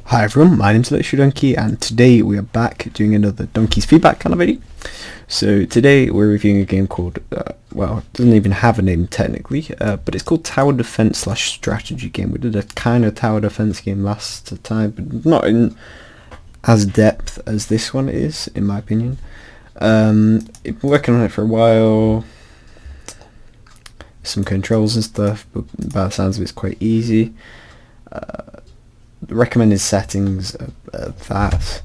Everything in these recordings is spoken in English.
Hi everyone, my name's Literary Donkey and today we are back doing another Donkey's Feedback kind of video. So today we're reviewing a game called, well, it doesn't even have a name technically, but it's called Tower Defense / Strategy game. We did a kind of tower defense game last time, but not in as depth as this one is, in my opinion. I've been working on it for a while, some controls and stuff, but by the sounds of it, it's quite easy. The recommended settings are that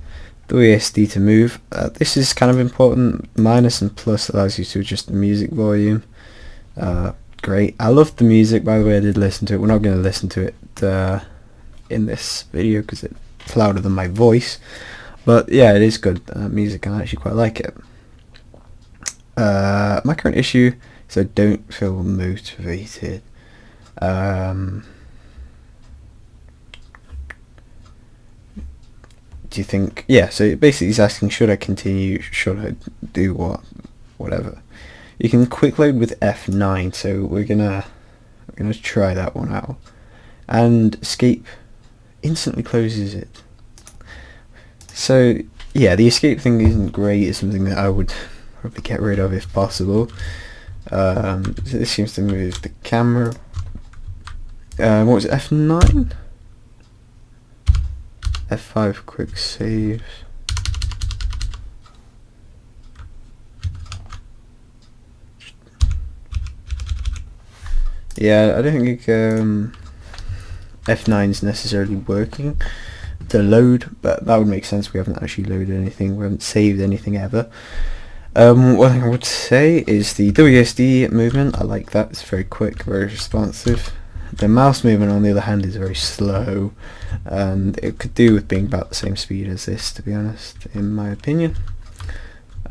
WASD to move. This is kind of important. Minus and plus allows you to adjust the music volume. Great. I love the music, by the way. I did listen to it. We're not going to listen to it in this video because it's louder than my voice, but yeah, it is good music and I actually quite like it. My current issue is I don't feel motivated. Do you think, yeah, so basically he's asking, should I continue, should I do what, whatever. You can quick load with F9, so we're gonna try that one out. And escape instantly closes it. So yeah, the escape thing isn't great. It's something that I would probably get rid of if possible. So this seems to move the camera. What was it, F9? F5 quick saves. Yeah, I don't think F9 is necessarily working to load, but that would make sense. We haven't actually loaded anything. We haven't saved anything ever. One thing I would say is the WSD movement. I like that. It's very quick, very responsive. The mouse movement, on the other hand, is very slow, and it could do with being about the same speed as this, to be honest, in my opinion.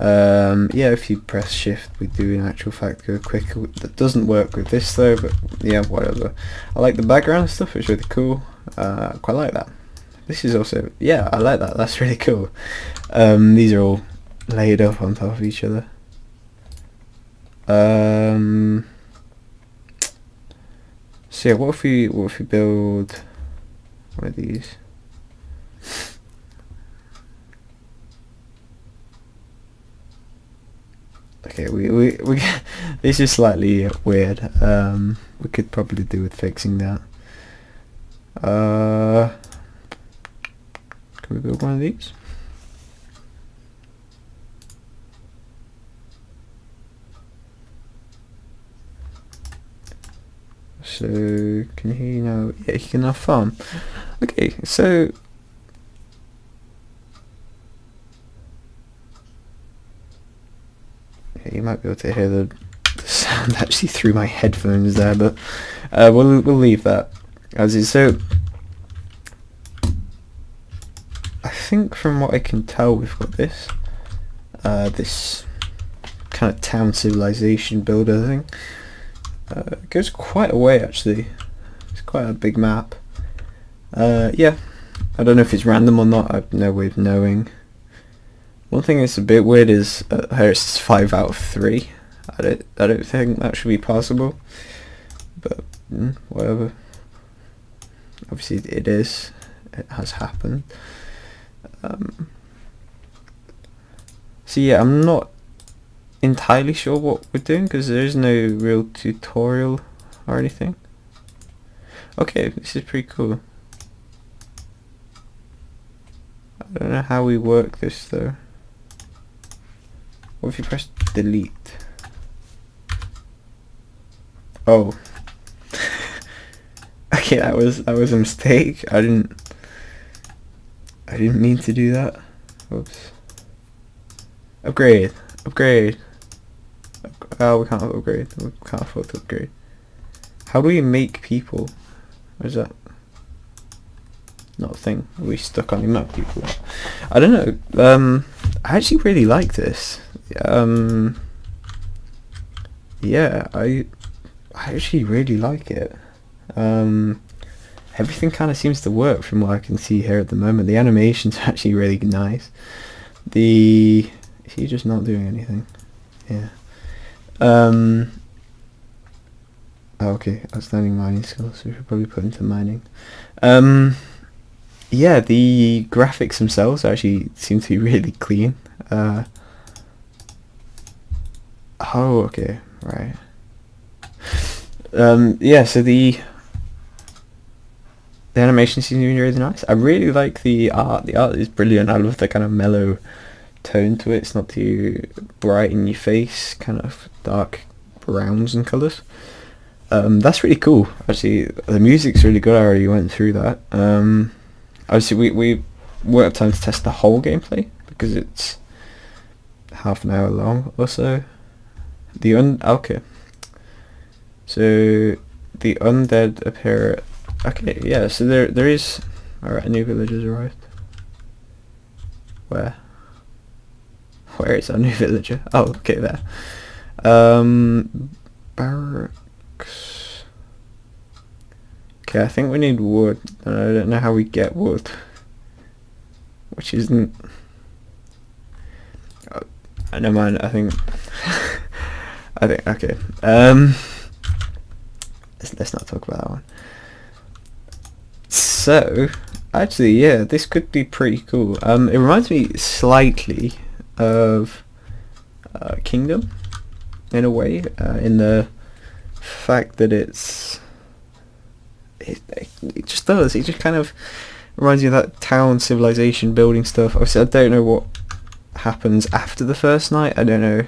Yeah, if you press shift, we do in actual fact go quicker. That doesn't work with this though, but yeah, whatever. I like the background stuff, it's really cool. I quite like that. This is also, yeah, I like that, that's really cool. These are all laid up on top of each other. So yeah, what if we build one of these? Okay, we this is slightly weird. We could probably do with fixing that. Can we build one of these? So can he now? Yeah, he can now farm. Okay, so yeah, you might be able to hear the sound actually through my headphones there, but we'll leave that as is. So I think from what I can tell, we've got this this kind of town civilization builder thing. It goes quite a way actually. It's quite a big map. Yeah, I don't know if it's random or not. I've no way of knowing. One thing that's a bit weird is here it's 5 out of 3. I don't think that should be possible, but whatever. Obviously it is. It has happened. So yeah, I'm not entirely sure what we're doing because there is no real tutorial or anything. Okay, this is pretty cool. I don't know how we work this though. What if you press delete? Oh. Okay, that was a mistake. I didn't mean to do that. Whoops. Upgrade. Oh, we can't upgrade. We can't afford to upgrade. How do we make people? Or is that not a thing? Are we stuck on the map people? I don't know. I actually really like this. Yeah, I actually really like it. Everything kind of seems to work from what I can see here at the moment. The animation's actually really nice. Is he just not doing anything? Yeah. Oh, okay, outstanding mining skills. We should probably put into mining. yeah, the graphics themselves actually seem to be really clean. Oh, okay, right. Yeah, so the animation seems to be really nice. I really like the art. The art is brilliant. I love the kind of mellow tone to it. It's not too bright in your face, kind of dark browns and colours. That's really cool. Actually, the music's really good. I already went through that. Obviously, we won't have time to test the whole gameplay because it's half an hour long or so. Okay. So the undead appear. Okay, yeah. So there is. Alright, a new village has arrived. Where? Where is our new villager? Oh, okay, there. Barracks. Okay, I think we need wood. I don't know how we get wood. Which isn't... Oh, never mind, I think... okay. Let's not talk about that one. So, actually, yeah, this could be pretty cool. It reminds me slightly of Kingdom, in a way, in the fact that it just does. It just kind of reminds you of that town civilization building stuff. Obviously, I don't know what happens after the first night. I don't know.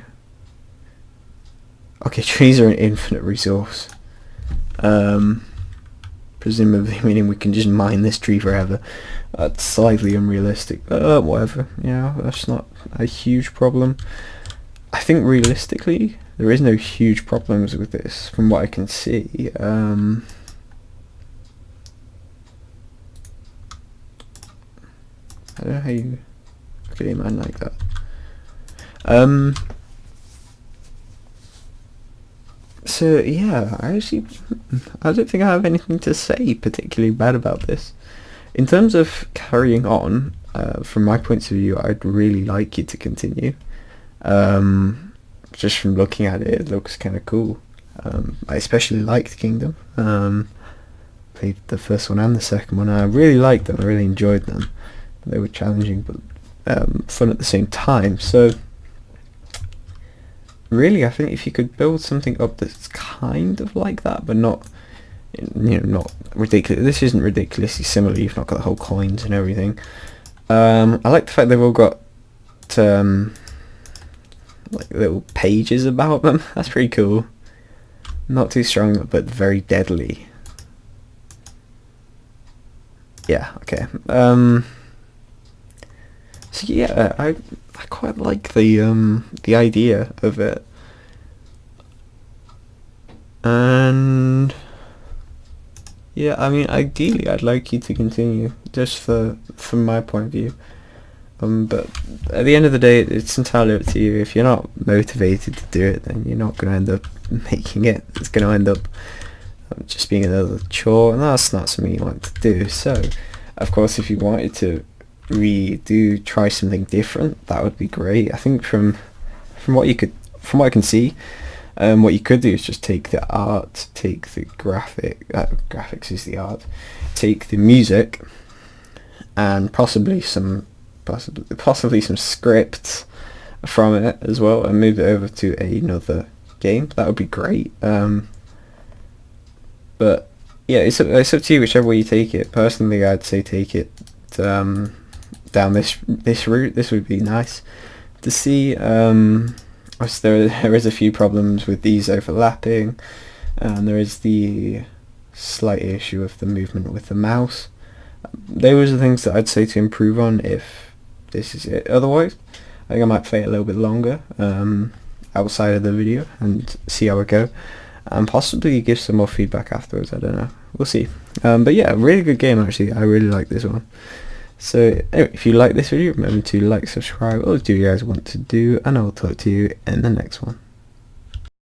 Okay, trees are an infinite resource. Presumably meaning we can just mine this tree forever. That's slightly unrealistic. Whatever. Yeah, that's not a huge problem. I think realistically, there is no huge problems with this, from what I can see. I don't know how you... Okay, man, like that. So yeah, I don't think I have anything to say particularly bad about this. In terms of carrying on, from my point of view, I'd really like it to continue. Just from looking at it, it looks kind of cool. I especially liked Kingdom. Played the first one and the second one. I really liked them. I really enjoyed them. They were challenging but fun at the same time. So really, I think if you could build something up that's kind of like that, but not, not ridiculous. This isn't ridiculously similar. You've not got the whole coins and everything. I like the fact they've all got like little pages about them. That's pretty cool. Not too strong, but very deadly. Yeah. Okay. So yeah, I quite like the idea of it, and yeah, I mean, ideally, I'd like you to continue, just from my point of view. But at the end of the day, it's entirely up to you. If you're not motivated to do it, then you're not going to end up making it. It's going to end up just being another chore, and that's not something you want to do. So, of course, if you wanted to try something different, that would be great. I think from what I can see, what you could do is just take the art, take the graphics is the art, take the music, and possibly some scripts from it as well, and move it over to another game. That would be great. But yeah, it's up to you whichever way you take it. Personally, I'd say take it down this route. This would be nice to see. Obviously there is a few problems with these overlapping, and there is the slight issue of the movement with the mouse. Those are the things that I'd say to improve on if this is it. Otherwise, I think I might play it a little bit longer outside of the video and see how it goes, and possibly give some more feedback afterwards. I don't know. We'll see. But yeah, really good game actually. I really like this one. So anyway, if you like this video, remember to like, subscribe, or do you guys want to do, and I'll talk to you in the next one.